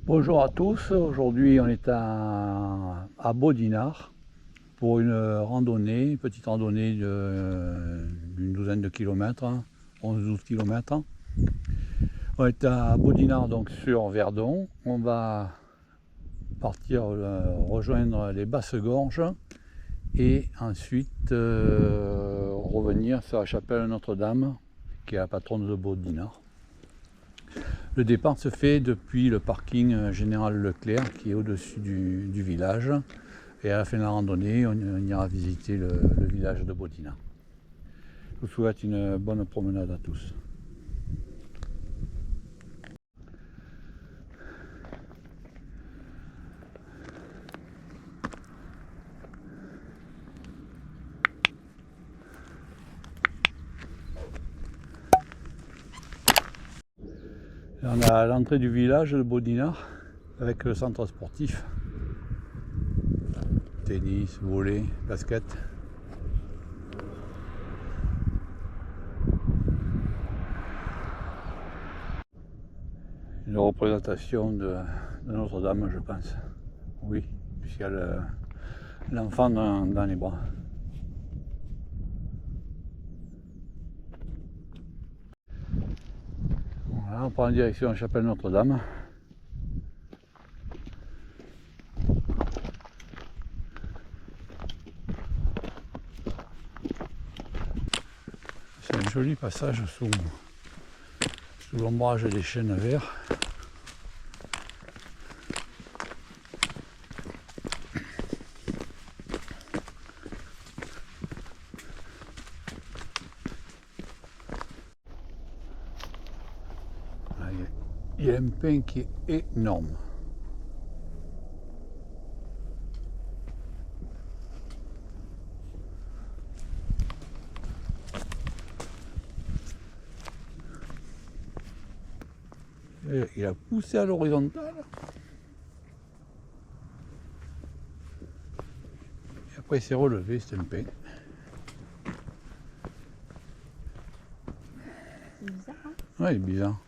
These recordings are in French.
Bonjour à tous, aujourd'hui on est à Baudinard pour une petite randonnée d'une douzaine de kilomètres, 11-12 kilomètres. On est à Baudinard donc sur Verdon, on va partir rejoindre les Basses-Gorges et ensuite revenir sur la chapelle Notre-Dame qui est la patronne de Baudinard. Le départ se fait depuis le parking général Leclerc qui est au-dessus du village. Et à la fin de la randonnée, on ira visiter le village de Baudinard. Je vous souhaite une bonne promenade à tous. On a l'entrée du village de Baudinard avec le centre sportif. Tennis, volley, basket. Une représentation de Notre-Dame, je pense. Oui, puisqu'il y a l'enfant dans les bras. Voilà, on prend la direction de la chapelle Notre-Dame. C'est un joli passage sous l'ombrage des chênes verts. Il y a un pin qui est énorme. Il a poussé à l'horizontale. Et après il s'est relevé, c'est un pin. C'est bizarre, hein? Ouais, il est bizarre.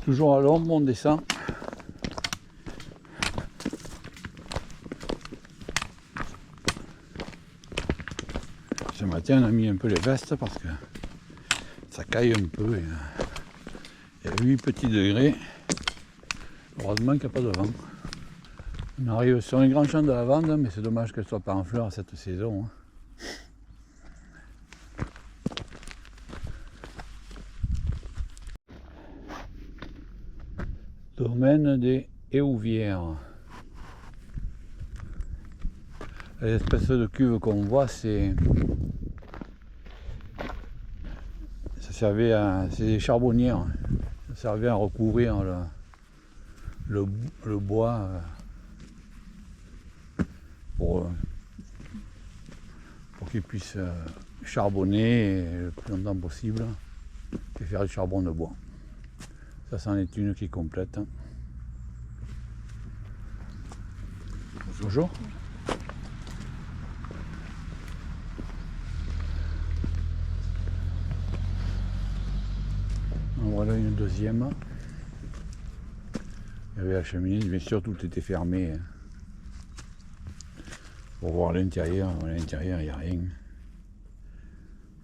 Toujours à l'ombre, on descend. Ce matin, on a mis un peu les vestes parce que ça caille un peu. Il y a 8 petits degrés. Heureusement qu'il n'y a pas de vent. On arrive sur un grand champ de lavande, mais c'est dommage qu'elle ne soit pas en fleurs cette saison. Domaine des Héouvières. L'espèce de cuve qu'on voit, c'est des charbonnières. Ça servait à recouvrir le bois pour qu'il puisse charbonner le plus longtemps possible et faire du charbon de bois. Ça, c'en est une qui est complète. Bonjour. Voilà une deuxième. Il y avait la cheminée, bien sûr tout était fermé. Pour voir l'intérieur, à l'intérieur il n'y a rien.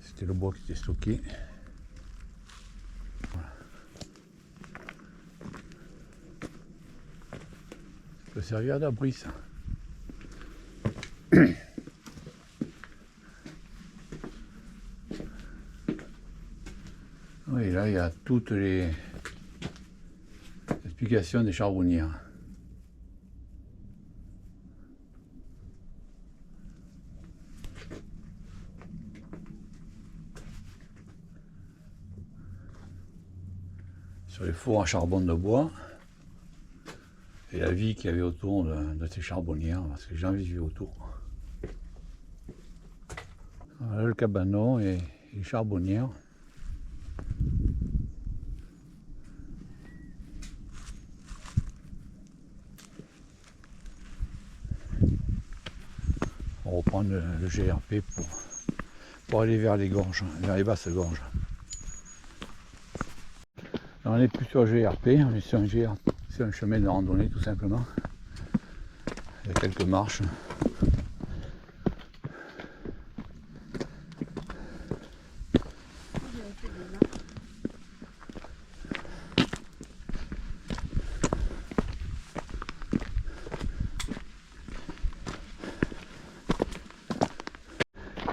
C'était le bois qui était stocké. Voilà. Ça peut servir d'abri ça. Oui, là il y a toutes les explications des charbonnières. Sur les fours à charbon de bois et la vie qu'il y avait autour de ces charbonnières, parce que les gens vivaient autour. Voilà le cabanon et les charbonnières. On reprend le GRP pour aller vers les gorges, vers les basses gorges. On n'est plus sur GRP, on est sur un chemin de randonnée tout simplement. Il y a quelques marches.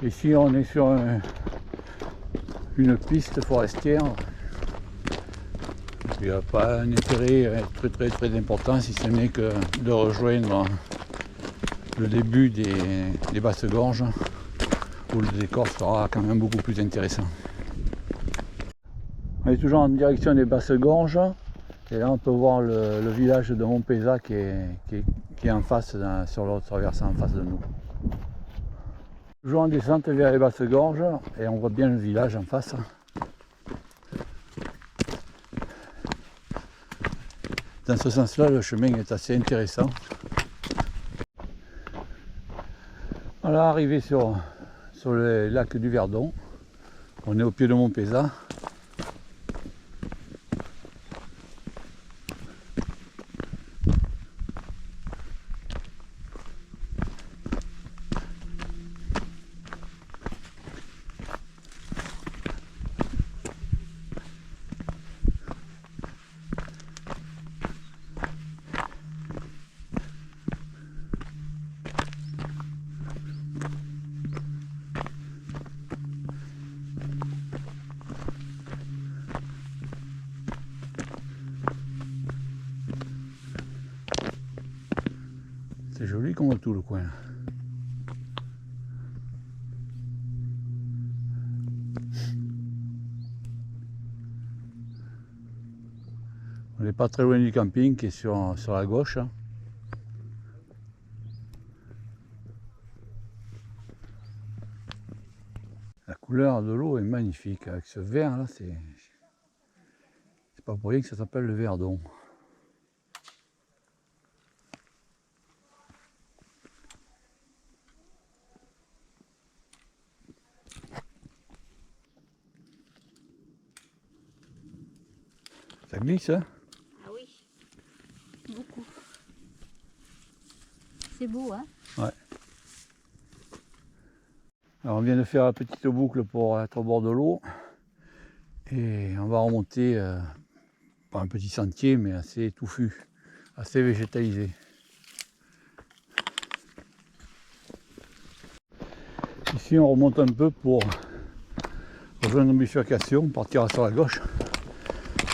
Ici on est sur une piste forestière. Il n'y a pas un intérêt très important si ce n'est que de rejoindre le début des basses gorges où le décor sera quand même beaucoup plus intéressant. On est toujours en direction des basses gorges et là on peut voir le village de Montpezat qui est en face, sur l'autre versant en face de nous. Toujours en descente vers les basses gorges et on voit bien le village en face. Dans ce sens-là, le chemin est assez intéressant. Voilà, arrivé sur le lac du Verdon. On est au pied de Montpezat. C'est joli comme tout le coin. On n'est pas très loin du camping qui est sur la gauche. La couleur de l'eau est magnifique. Avec ce vert là, c'est pas pour rien que ça s'appelle le Verdon. Ça glisse, hein? Ah oui, beaucoup. C'est beau, hein? Ouais. Alors on vient de faire la petite boucle pour être au bord de l'eau. Et on va remonter par un petit sentier, mais assez touffu, assez végétalisé. Ici on remonte un peu pour rejoindre une bifurcation, on partira sur la gauche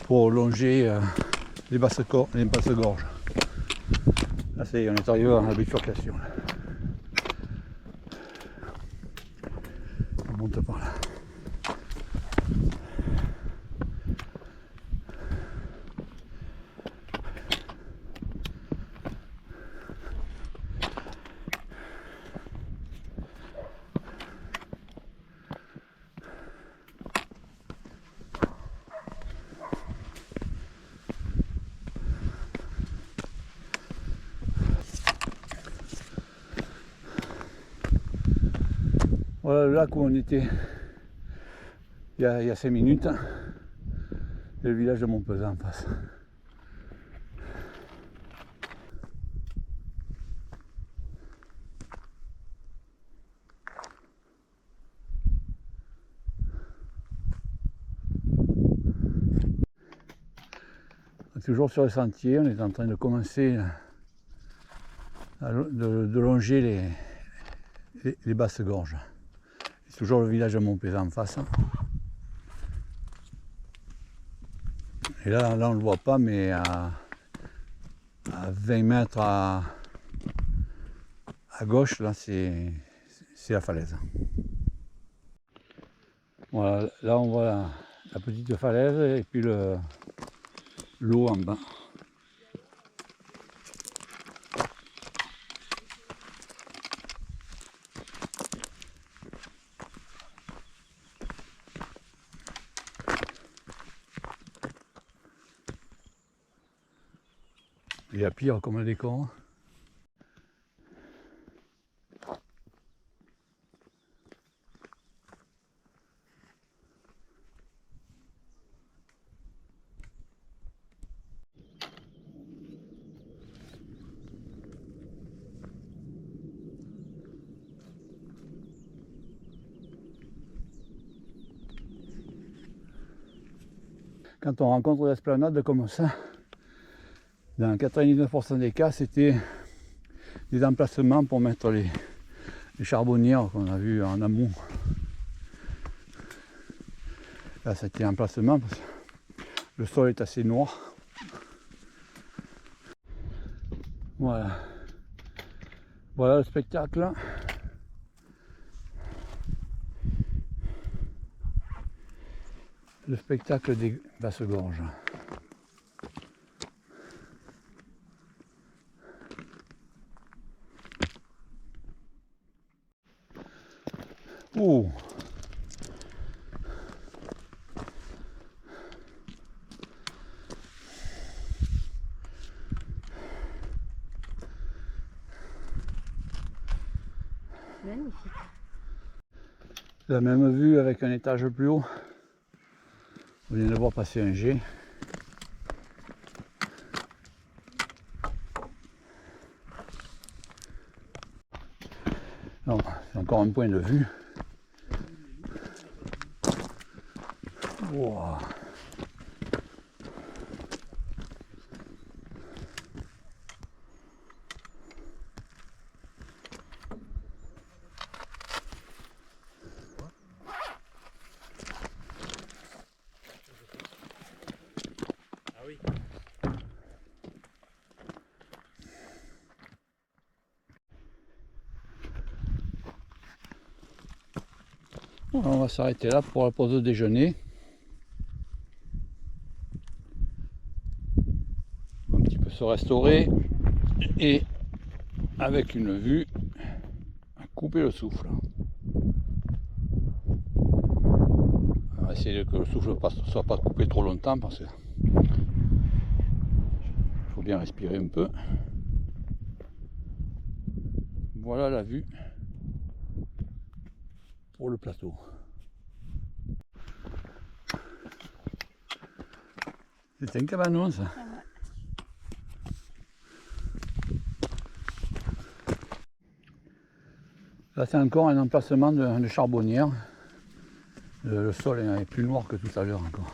pour longer les basses gorges. Là c'est, on est arrivé à la bifurcation. On monte par là. Voilà le lac où on était il y a 5 minutes, et le village de Montpezat en face. On est toujours sur le sentier, on est en train de commencer de longer les basses gorges. C'est toujours le village de Montpezat en face. Et là on ne le voit pas, mais à 20 mètres à gauche, là c'est la falaise. Voilà, là on voit la petite falaise et puis l'eau en bas. Il y a pire comme décor. quand on rencontre l'esplanade comme ça, dans 99% des cas, c'était des emplacements pour mettre les charbonnières qu'on a vues en amont. Là, c'était un emplacement parce que le sol est assez noir. Voilà. Voilà le spectacle. Le spectacle des basses-gorges. Oh! Magnifique. La même vue avec un étage plus haut. On vient de voir passer un jet. Non, c'est encore un point de vue. Wow. Ah oui. On va s'arrêter là pour la pause de déjeuner. Un petit peu se restaurer et avec une vue à couper le souffle. On va essayer que le souffle ne soit pas coupé trop longtemps parce que il faut bien respirer un peu. Voilà la vue pour le plateau. C'est un cabanon ça. Ah ouais. Là c'est encore un emplacement de charbonnière. Le sol est plus noir que tout à l'heure encore.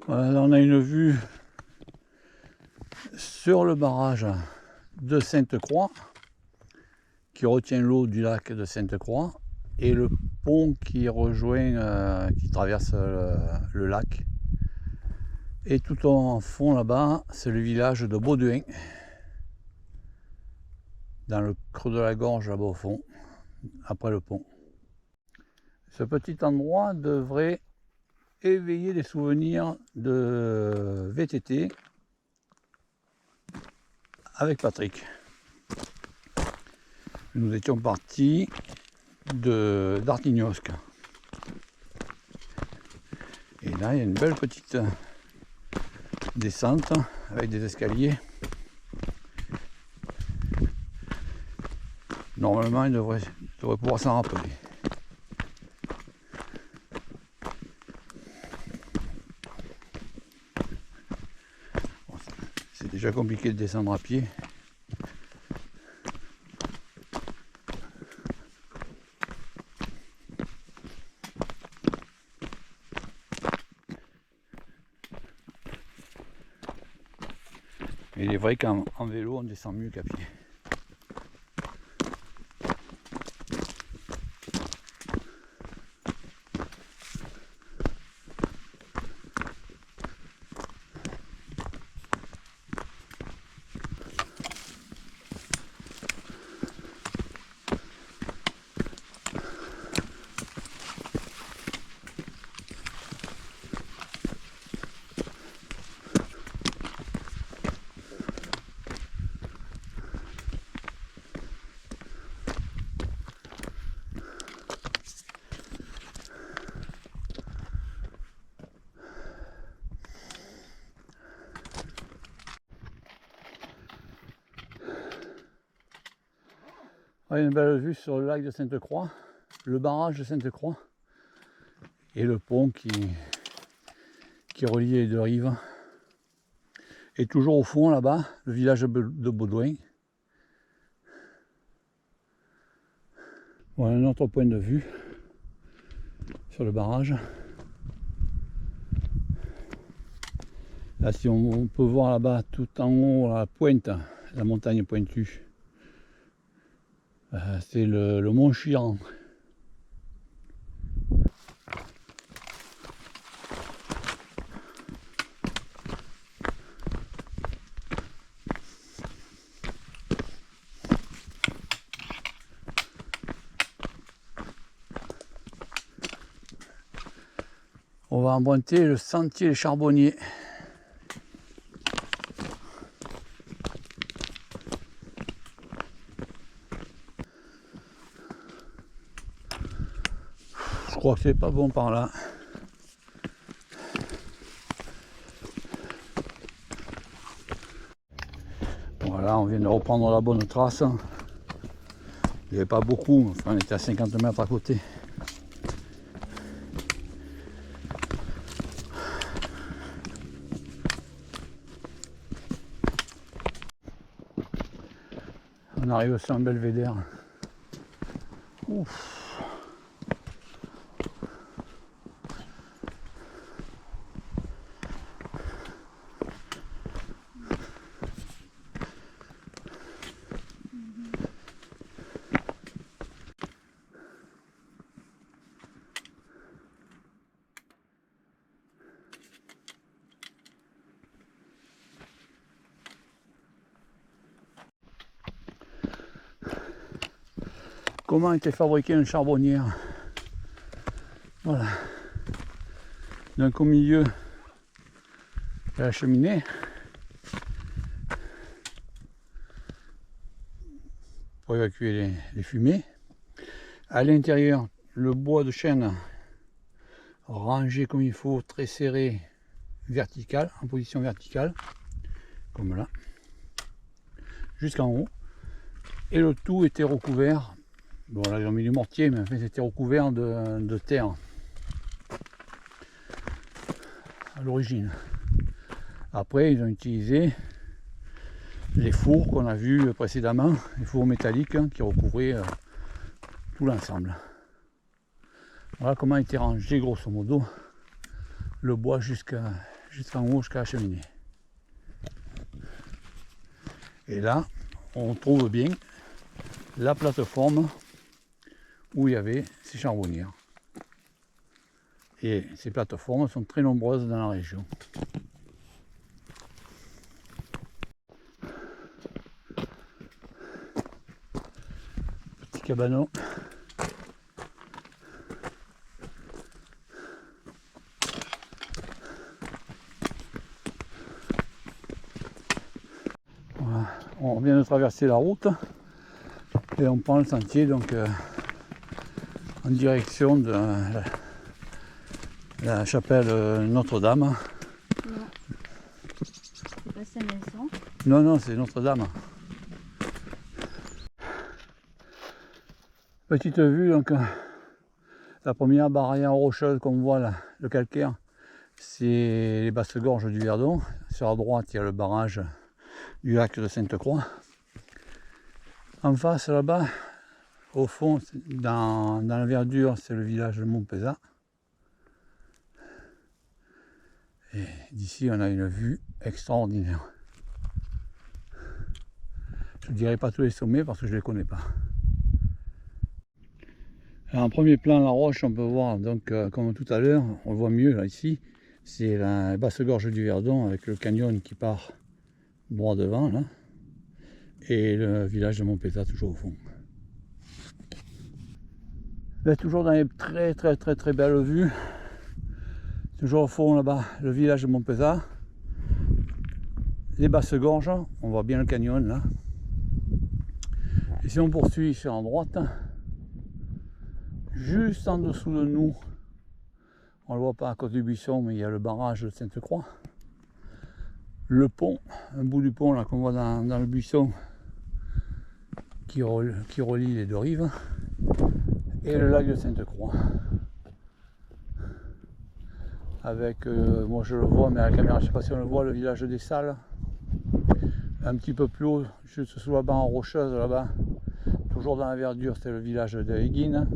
Voilà, là on a une vue sur le barrage de Sainte-Croix qui retient l'eau du lac de Sainte-Croix et le pont qui rejoint, qui traverse le lac. Et tout en fond là-bas, c'est le village de Baudouin, dans le creux de la gorge là-bas au fond, après le pont. Ce petit endroit devrait éveiller des souvenirs de VTT avec Patrick. Nous étions partis d'Artignosc. Et là, il y a une belle petite descente avec des escaliers. Normalement, il devrait pouvoir s'en rappeler. Bon, c'est déjà compliqué de descendre à pied. Mais il est vrai qu'en vélo, on descend mieux qu'à pied. Ouais, une belle vue sur le lac de Sainte-Croix, le barrage de Sainte-Croix et le pont qui relie les deux rives. Et toujours au fond là-bas, le village de Baudouin. Voilà un autre point de vue sur le barrage. Là, si on peut voir là-bas tout en haut à la pointe, la montagne pointue, c'est le mont Chiran. On va emprunter le sentier des Charbonniers. Je crois que c'est pas bon par là. Voilà, on vient de reprendre la bonne trace. Il n'y avait pas beaucoup, enfin, on était à 50 mètres à côté. On arrive sur un belvédère. Ouf. Comment était fabriquée une charbonnière? Voilà. Donc au milieu de la cheminée, pour évacuer les fumées. À l'intérieur, le bois de chêne rangé comme il faut, très serré, vertical, en position verticale, comme là, jusqu'en haut. Et le tout était recouvert. Bon, là ils ont mis du mortier, mais en fait c'était recouvert de terre à l'origine. Après ils ont utilisé les fours qu'on a vus précédemment, les fours métalliques qui recouvraient tout l'ensemble. Voilà comment était rangé grosso modo le bois jusqu'en haut, jusqu'à la cheminée. Et là on trouve bien la plateforme où il y avait ces charbonnières. Et ces plateformes sont très nombreuses dans la région. Petit cabanon. Voilà. On vient de traverser la route et on prend le sentier donc en direction de la chapelle Notre-Dame. Non. C'est pas Saint-Vincent. Non, non, c'est Notre-Dame. Petite vue, donc la première barrière rocheuse qu'on voit là, le calcaire, c'est les basses gorges du Verdon. Sur la droite, il y a le barrage du lac de Sainte-Croix. En face, là-bas, au fond, dans la verdure, c'est le village de Montpezat. Et d'ici, on a une vue extraordinaire. Je ne dirai pas tous les sommets parce que je ne les connais pas. Alors, en premier plan, la roche, on peut voir, donc, comme tout à l'heure, on le voit mieux là, ici, c'est la basse gorge du Verdon avec le canyon qui part droit devant, là, et le village de Montpezat toujours au fond. Là, toujours dans les très belles vues. Toujours au fond là-bas, le village de Montpezat, les basses gorges, on voit bien le canyon là. Et si on poursuit sur la droite, juste en dessous de nous, on ne le voit pas à cause du buisson, mais il y a le barrage de Sainte-Croix. Le pont, un bout du pont là qu'on voit dans le buisson qui relie les deux rives, et le lac de Sainte-Croix. Avec, moi je le vois, mais à la caméra je ne sais pas si on le voit, le village des Salles. Un petit peu plus haut, juste sous la barre rocheuse là-bas, toujours dans la verdure, c'est le village de Eguine.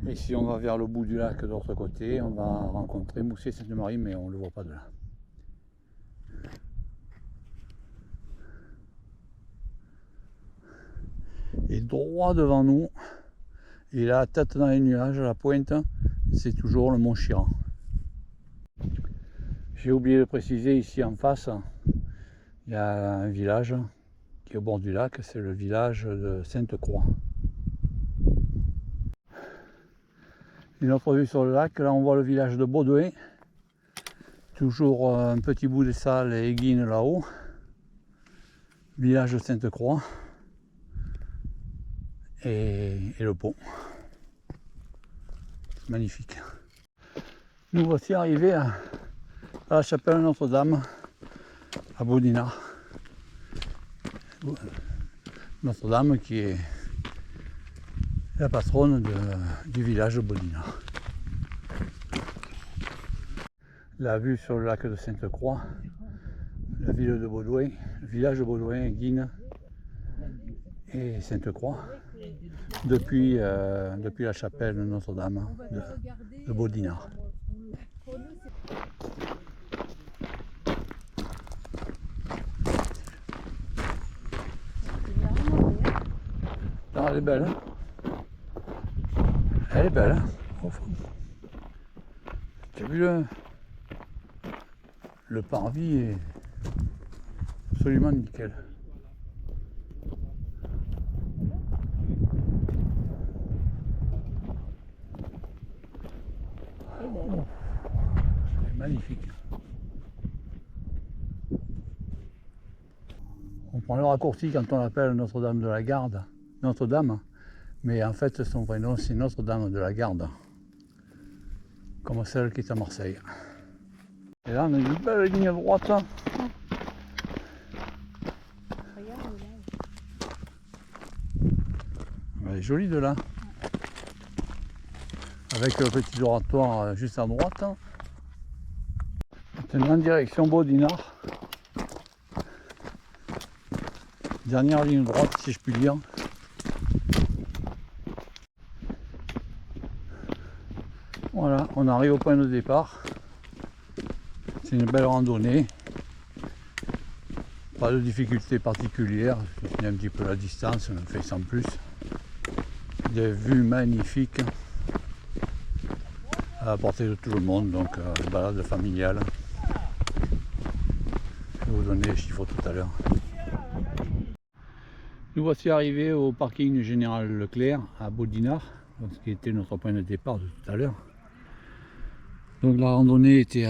Et si on va vers le bout du lac de l'autre côté, on va rencontrer Moussier-Sainte-Marie, mais on ne le voit pas de là. Et droit devant nous, et la tête dans les nuages, la pointe, c'est toujours le mont Chiran. J'ai oublié de préciser, ici en face, il y a un village qui est au bord du lac, c'est le village de Sainte-Croix. Une autre vue sur le lac, là on voit le village de Baudouin, toujours un petit bout des salles et Eguine là-haut, village de Sainte-Croix et le pont. Magnifique. Nous voici arrivés à la chapelle Notre-Dame à Bodinard. Notre-Dame qui est la patronne du village de Bodinard. La vue sur le lac de Sainte-Croix, la ville de Baudouin, le village de Baudouin, Eguine et Sainte-Croix, depuis la chapelle Notre-Dame de Bodinard. Ah, elle est belle, hein? Elle est belle, hein? Oh, tu as vu le parvis est absolument nickel. Oh, c'est magnifique. On prend le raccourci quand on l'appelle Notre-Dame de la Garde, Notre-Dame, mais en fait son vrai nom c'est Notre-Dame de la Garde, comme celle qui est à Marseille. Et là on a une belle ligne droite. Regarde là. Elle est jolie de là. Avec le petit oratoire juste à droite. Maintenant en direction Bodinard. Dernière ligne droite si je puis dire. Voilà, on arrive au point de départ. C'est une belle randonnée. Pas de difficulté particulière, il y a un petit peu la distance, on fait sans plus. Des vues magnifiques à la portée de tout le monde, donc une balade familiale. Je vais vous donner les chiffres tout à l'heure. Nous voici arrivés au parking général Leclerc à Bodinard, donc ce qui était notre point de départ de tout à l'heure. Donc la randonnée était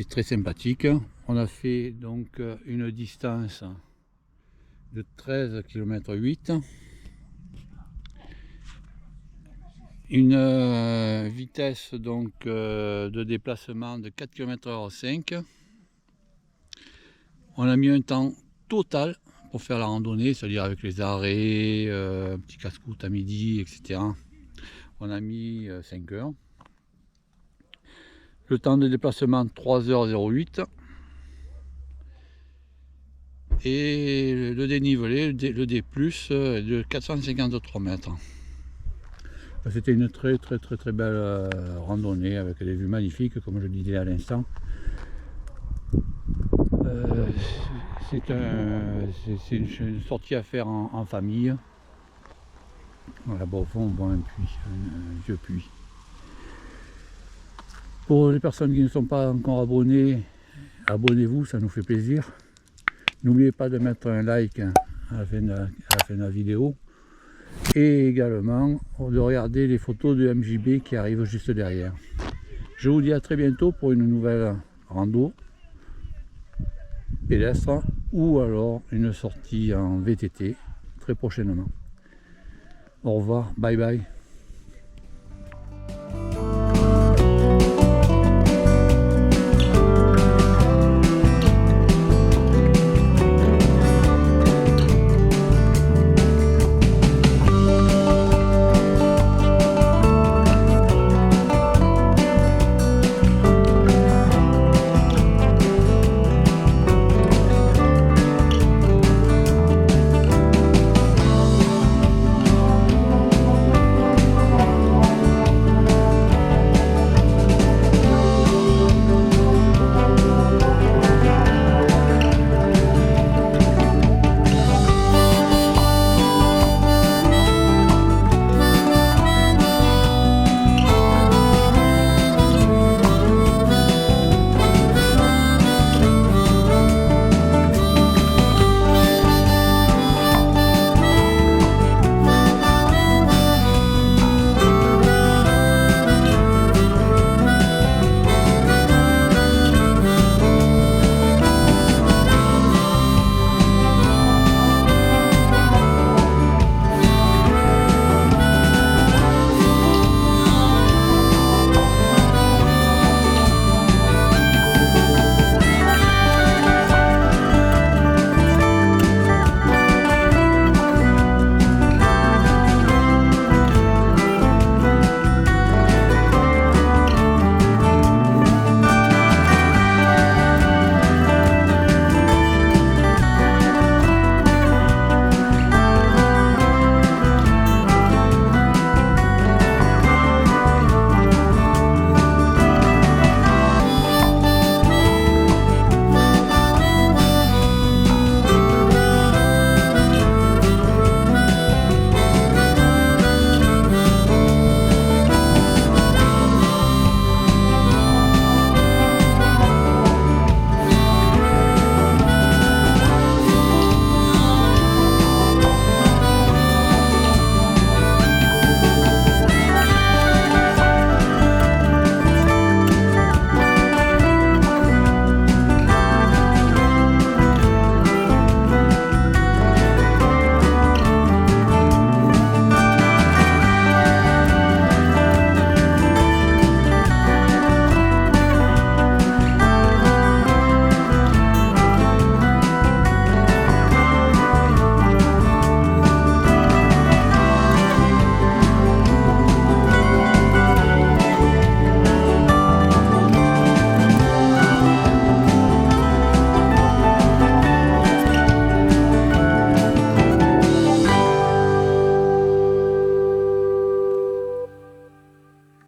très sympathique. On a fait donc une distance de 13,8 km, une vitesse donc de déplacement de 4 km/h 5. On a mis un temps total pour faire la randonnée, c'est-à-dire avec les arrêts, un petit casse-croûte à midi, etc. On a mis 5 heures. Le temps de déplacement 3h08 et le dénivelé, le D+, de 453 mètres. C'était une très belle randonnée avec des vues magnifiques, comme je disais à l'instant. C'est une sortie à faire en famille. Là-bas au fond on voit un puits, un vieux puits. Pour les personnes qui ne sont pas encore abonnées, abonnez-vous, ça nous fait plaisir. N'oubliez pas de mettre un like à la fin de la vidéo. Et également de regarder les photos de MJB qui arrivent juste derrière. Je vous dis à très bientôt pour une nouvelle rando pédestre ou alors une sortie en VTT très prochainement. Au revoir, bye bye.